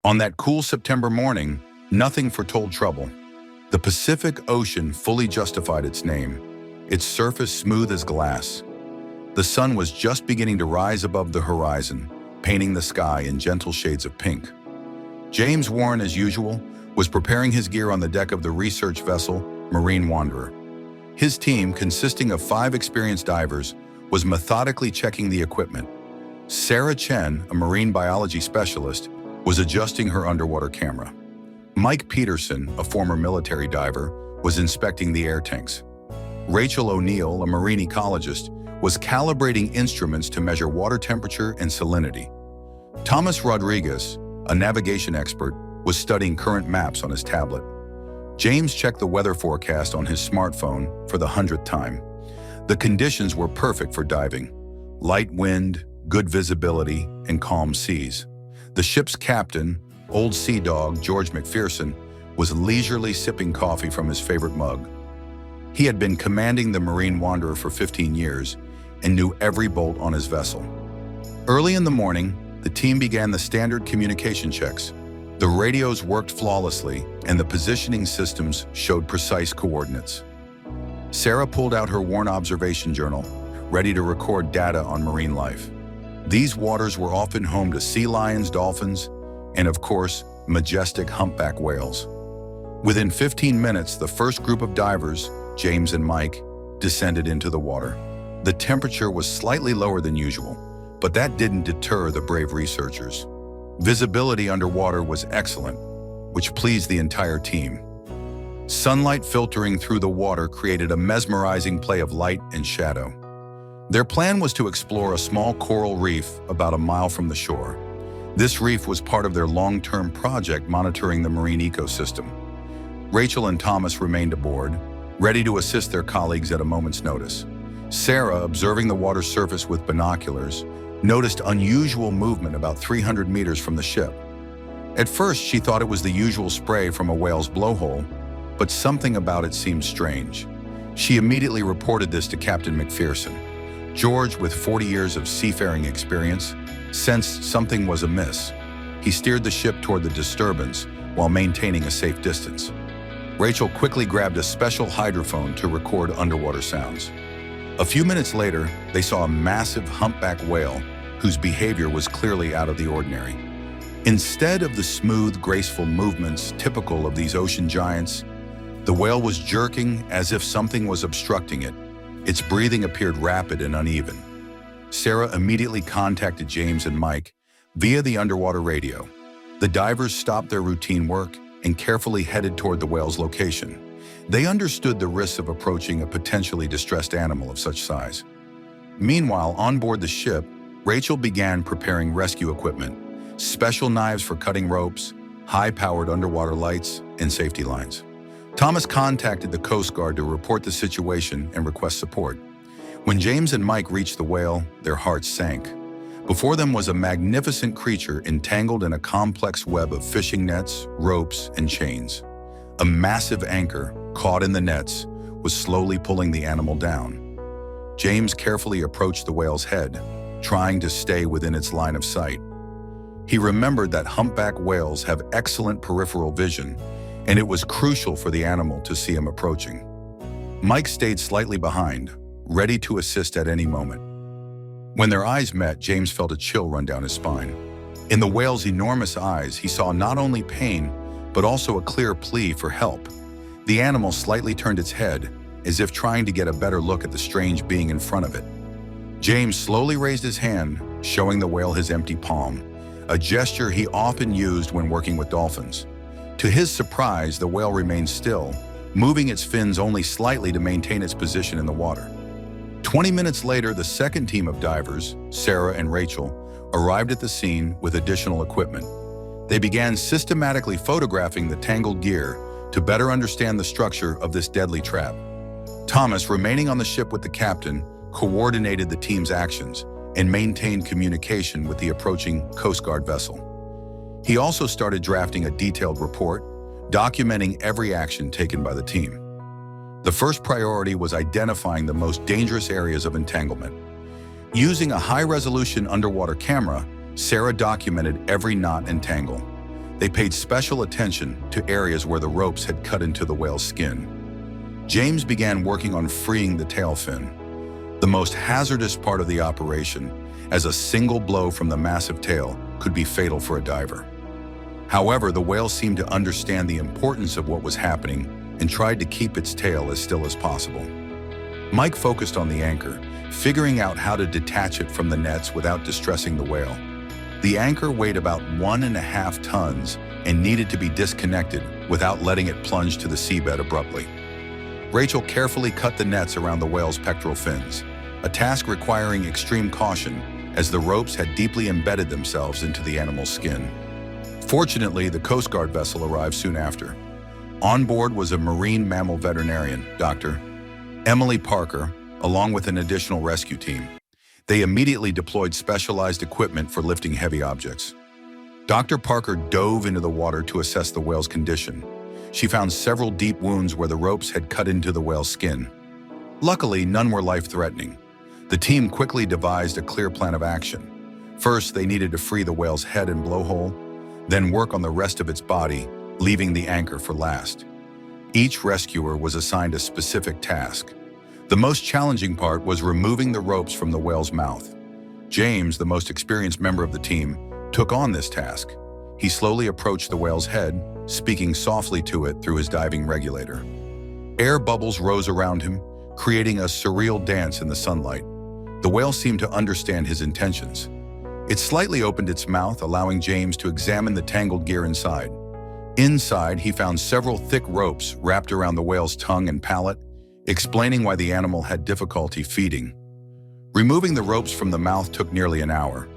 On that cool September morning, nothing foretold trouble. The Pacific Ocean fully justified its name, its surface smooth as glass. The sun was just beginning to rise above the horizon, painting the sky in gentle shades of pink. James Warren, as usual, was preparing his gear on the deck of the research vessel Marine Wanderer. His team, consisting of 5 experienced divers, was methodically checking the equipment. Sarah Chen, a marine biology specialist, was adjusting her underwater camera. Mike Peterson, a former military diver, was inspecting the air tanks. Rachel O'Neill, a marine ecologist, was calibrating instruments to measure water temperature and salinity. Thomas Rodriguez, a navigation expert, was studying current maps on his tablet. James checked the weather forecast on his smartphone for the 100th time. The conditions were perfect for diving: light wind, good visibility, and calm seas. The ship's captain, old sea dog George McPherson, was leisurely sipping coffee from his favorite mug. He had been commanding the Marine Wanderer for 15 years and knew every bolt on his vessel. Early in the morning, the team began the standard communication checks. The radios worked flawlessly, and the positioning systems showed precise coordinates. Sarah pulled out her Warren observation journal, ready to record data on marine life. These waters were often home to sea lions, dolphins, and of course, majestic humpback whales. Within 15 minutes, the first group of divers, James and Mike, descended into the water. The temperature was slightly lower than usual, but that didn't deter the brave researchers. Visibility underwater was excellent, which pleased the entire team. Sunlight filtering through the water created a mesmerizing play of light and shadow. Their plan was to explore a small coral reef about a mile from the shore. This reef was part of their long-term project monitoring the marine ecosystem. Rachel and Thomas remained aboard, ready to assist their colleagues at a moment's notice. Sarah, observing the water's surface with binoculars, noticed unusual movement about 300 meters from the ship. At first, she thought it was the usual spray from a whale's blowhole, but something about it seemed strange. She immediately reported this to Captain McPherson. George, with 40 years of seafaring experience, sensed something was amiss. He steered the ship toward the disturbance while maintaining a safe distance. Rachel quickly grabbed a special hydrophone to record underwater sounds. A few minutes later, they saw a massive humpback whale whose behavior was clearly out of the ordinary. Instead of the smooth, graceful movements typical of these ocean giants, the whale was jerking as if something was obstructing it. Its breathing appeared rapid and uneven. Sarah immediately contacted James and Mike via the underwater radio. The divers stopped their routine work and carefully headed toward the whale's location. They understood the risks of approaching a potentially distressed animal of such size. Meanwhile, on board the ship, Rachel began preparing rescue equipment: special knives for cutting ropes, high-powered underwater lights, and safety lines. Thomas contacted the Coast Guard to report the situation and request support. When James and Mike reached the whale, their hearts sank. Before them was a magnificent creature entangled in a complex web of fishing nets, ropes, and chains. A massive anchor, caught in the nets, was slowly pulling the animal down. James carefully approached the whale's head, trying to stay within its line of sight. He remembered that humpback whales have excellent peripheral vision, and it was crucial for the animal to see him approaching. Mike stayed slightly behind, ready to assist at any moment. When their eyes met, James felt a chill run down his spine. In the whale's enormous eyes, he saw not only pain, but also a clear plea for help. The animal slightly turned its head, as if trying to get a better look at the strange being in front of it. James slowly raised his hand, showing the whale his empty palm, a gesture he often used when working with dolphins. To his surprise, the whale remained still, moving its fins only slightly to maintain its position in the water. 20 minutes later, the second team of divers, Sarah and Rachel, arrived at the scene with additional equipment. They began systematically photographing the tangled gear to better understand the structure of this deadly trap. Thomas, remaining on the ship with the captain, coordinated the team's actions and maintained communication with the approaching Coast Guard vessel. He also started drafting a detailed report, documenting every action taken by the team. The first priority was identifying the most dangerous areas of entanglement. Using a high-resolution underwater camera, Sarah documented every knot and tangle. They paid special attention to areas where the ropes had cut into the whale's skin. James began working on freeing the tail fin, the most hazardous part of the operation, as a single blow from the massive tail could be fatal for a diver. However, the whale seemed to understand the importance of what was happening and tried to keep its tail as still as possible. Mike focused on the anchor, figuring out how to detach it from the nets without distressing the whale. The anchor weighed about 1.5 tons and needed to be disconnected without letting it plunge to the seabed abruptly. Rachel carefully cut the nets around the whale's pectoral fins, a task requiring extreme caution as the ropes had deeply embedded themselves into the animal's skin. Fortunately, the Coast Guard vessel arrived soon after. On board was a marine mammal veterinarian, Dr. Emily Parker, along with an additional rescue team. They immediately deployed specialized equipment for lifting heavy objects. Dr. Parker dove into the water to assess the whale's condition. She found several deep wounds where the ropes had cut into the whale's skin. Luckily, none were life-threatening. The team quickly devised a clear plan of action. First, they needed to free the whale's head and blowhole, then work on the rest of its body, leaving the anchor for last. Each rescuer was assigned a specific task. The most challenging part was removing the ropes from the whale's mouth. James, the most experienced member of the team, took on this task. He slowly approached the whale's head, speaking softly to it through his diving regulator. Air bubbles rose around him, creating a surreal dance in the sunlight. The whale seemed to understand his intentions. It slightly opened its mouth, allowing James to examine the tangled gear inside. Inside, he found several thick ropes wrapped around the whale's tongue and palate, explaining why the animal had difficulty feeding. Removing the ropes from the mouth took nearly an hour.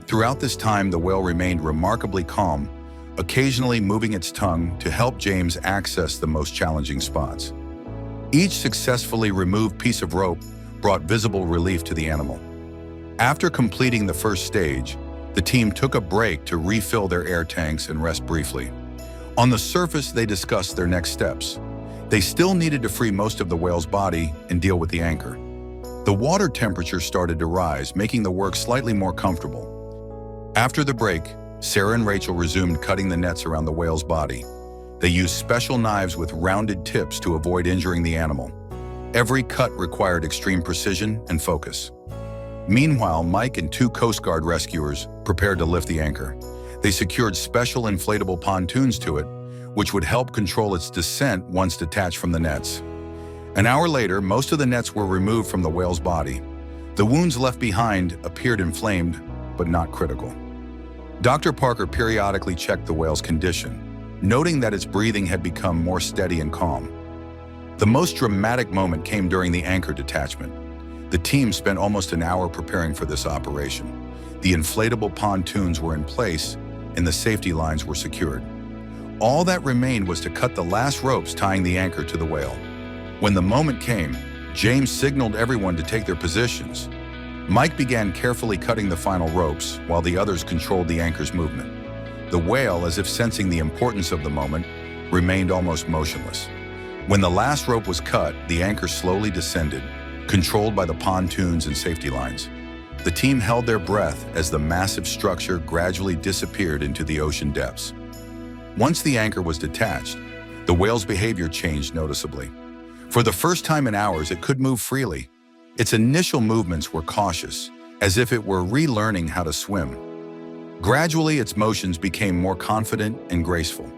Throughout this time, the whale remained remarkably calm, occasionally moving its tongue to help James access the most challenging spots. Each successfully removed piece of rope brought visible relief to the animal. After completing the first stage, the team took a break to refill their air tanks and rest briefly. On the surface, they discussed their next steps. They still needed to free most of the whale's body and deal with the anchor. The water temperature started to rise, making the work slightly more comfortable. After the break, Sarah and Rachel resumed cutting the nets around the whale's body. They used special knives with rounded tips to avoid injuring the animal. Every cut required extreme precision and focus. Meanwhile, Mike and 2 Coast Guard rescuers prepared to lift the anchor. They secured special inflatable pontoons to it, which would help control its descent once detached from the nets. An hour later, most of the nets were removed from the whale's body. The wounds left behind appeared inflamed, but not critical. Dr. Parker periodically checked the whale's condition, noting that its breathing had become more steady and calm. The most dramatic moment came during the anchor detachment. The team spent almost an hour preparing for this operation. The inflatable pontoons were in place, and the safety lines were secured. All that remained was to cut the last ropes tying the anchor to the whale. When the moment came, James signaled everyone to take their positions. Mike began carefully cutting the final ropes, while the others controlled the anchor's movement. The whale, as if sensing the importance of the moment, remained almost motionless. When the last rope was cut, the anchor slowly descended, controlled by the pontoons and safety lines. The team held their breath as the massive structure gradually disappeared into the ocean depths. Once the anchor was detached, the whale's behavior changed noticeably. For the first time in hours, it could move freely. Its initial movements were cautious, as if it were relearning how to swim. Gradually, its motions became more confident and graceful.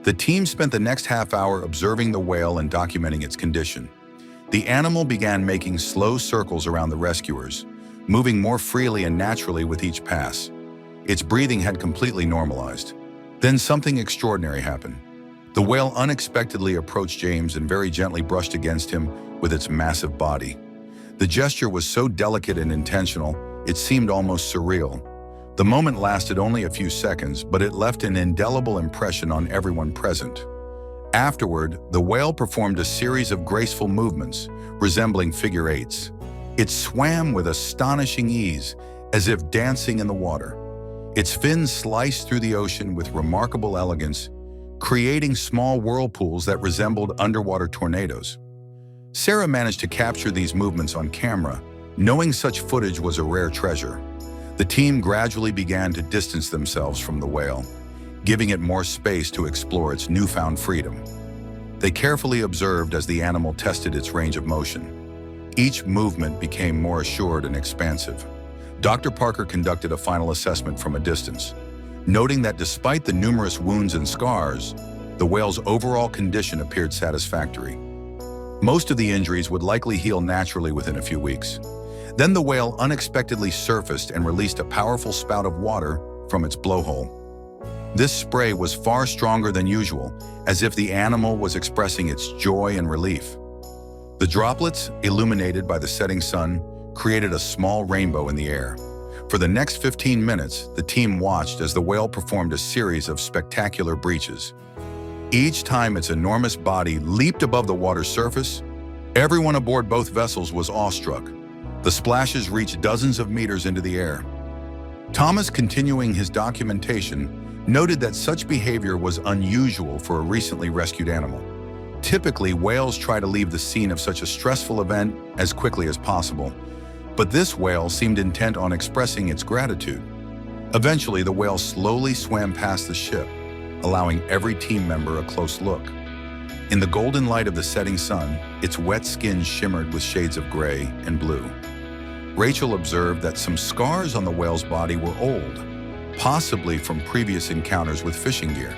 The team spent the next half hour observing the whale and documenting its condition. The animal began making slow circles around the rescuers, moving more freely and naturally with each pass. Its breathing had completely normalized. Then something extraordinary happened. The whale unexpectedly approached James and very gently brushed against him with its massive body. The gesture was so delicate and intentional, it seemed almost surreal. The moment lasted only a few seconds, but it left an indelible impression on everyone present. Afterward, the whale performed a series of graceful movements, resembling figure eights. It swam with astonishing ease, as if dancing in the water. Its fins sliced through the ocean with remarkable elegance, creating small whirlpools that resembled underwater tornadoes. Sarah managed to capture these movements on camera, knowing such footage was a rare treasure. The team gradually began to distance themselves from the whale. giving it more space to explore its newfound freedom. They carefully observed as the animal tested its range of motion. Each movement became more assured and expansive. Dr. Parker conducted a final assessment from a distance, noting that despite the numerous wounds and scars, the whale's overall condition appeared satisfactory. Most of the injuries would likely heal naturally within a few weeks. Then the whale unexpectedly surfaced and released a powerful spout of water from its blowhole. This spray was far stronger than usual, as if the animal was expressing its joy and relief. The droplets, illuminated by the setting sun, created a small rainbow in the air. For the next 15 minutes, the team watched as the whale performed a series of spectacular breaches. Each time its enormous body leaped above the water's surface, everyone aboard both vessels was awestruck. The splashes reached dozens of meters into the air. Thomas, continuing his documentation, noted that such behavior was unusual for a recently rescued animal. Typically, whales try to leave the scene of such a stressful event as quickly as possible, but this whale seemed intent on expressing its gratitude. Eventually, the whale slowly swam past the ship, allowing every team member a close look. In the golden light of the setting sun, its wet skin shimmered with shades of gray and blue. Rachel observed that some scars on the whale's body were old, possibly from previous encounters with fishing gear.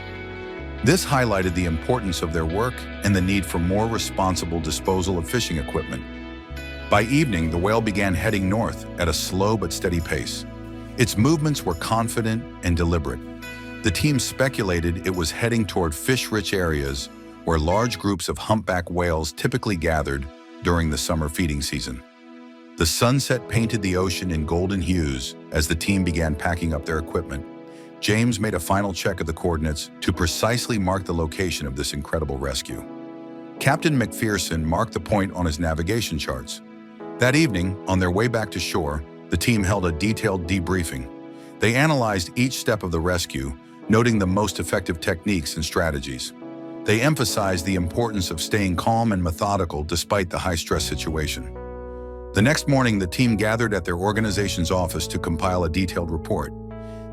This highlighted the importance of their work and the need for more responsible disposal of fishing equipment. By evening, the whale began heading north at a slow but steady pace. Its movements were confident and deliberate. The team speculated it was heading toward fish-rich areas where large groups of humpback whales typically gathered during the summer feeding season. The sunset painted the ocean in golden hues as the team began packing up their equipment. James made a final check of the coordinates to precisely mark the location of this incredible rescue. Captain McPherson marked the point on his navigation charts. That evening, on their way back to shore, the team held a detailed debriefing. They analyzed each step of the rescue, noting the most effective techniques and strategies. They emphasized the importance of staying calm and methodical despite the high-stress situation. The next morning, the team gathered at their organization's office to compile a detailed report.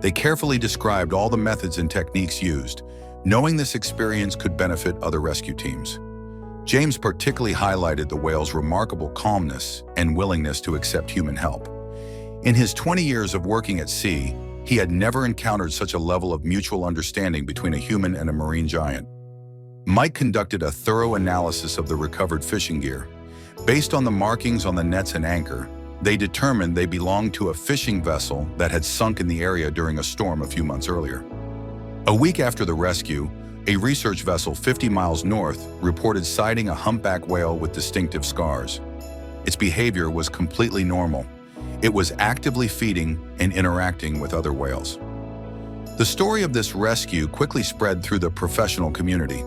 They carefully described all the methods and techniques used, knowing this experience could benefit other rescue teams. James particularly highlighted the whale's remarkable calmness and willingness to accept human help. In his 20 years of working at sea, he had never encountered such a level of mutual understanding between a human and a marine giant. Mike conducted a thorough analysis of the recovered fishing gear. Based on the markings on the nets and anchor, they determined they belonged to a fishing vessel that had sunk in the area during a storm a few months earlier. A week after the rescue, a research vessel 50 miles north reported sighting a humpback whale with distinctive scars. Its behavior was completely normal. It was actively feeding and interacting with other whales. The story of this rescue quickly spread through the professional community.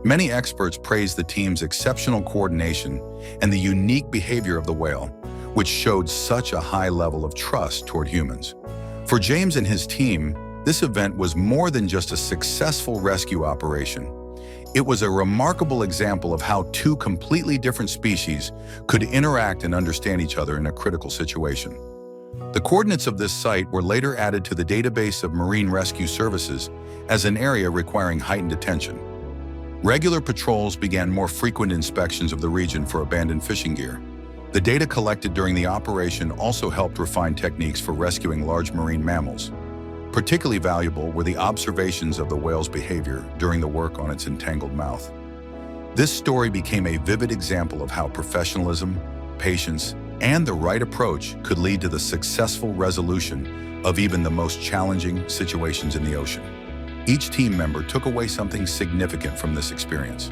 Many experts praised the team's exceptional coordination and the unique behavior of the whale, which showed such a high level of trust toward humans. For James and his team, this event was more than just a successful rescue operation. It was a remarkable example of how two completely different species could interact and understand each other in a critical situation. The coordinates of this site were later added to the database of marine rescue services as an area requiring heightened attention. Regular patrols began more frequent inspections of the region for abandoned fishing gear. The data collected during the operation also helped refine techniques for rescuing large marine mammals. Particularly valuable were the observations of the whale's behavior during the work on its entangled mouth. This story became a vivid example of how professionalism, patience, and the right approach could lead to the successful resolution of even the most challenging situations in the ocean. Each team member took away something significant from this experience.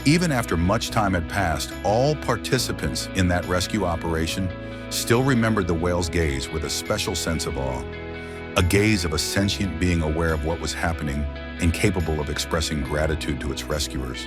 Even after much time had passed, all participants in that rescue operation still remembered the whale's gaze with a special sense of awe. A gaze of a sentient being aware of what was happening and capable of expressing gratitude to its rescuers.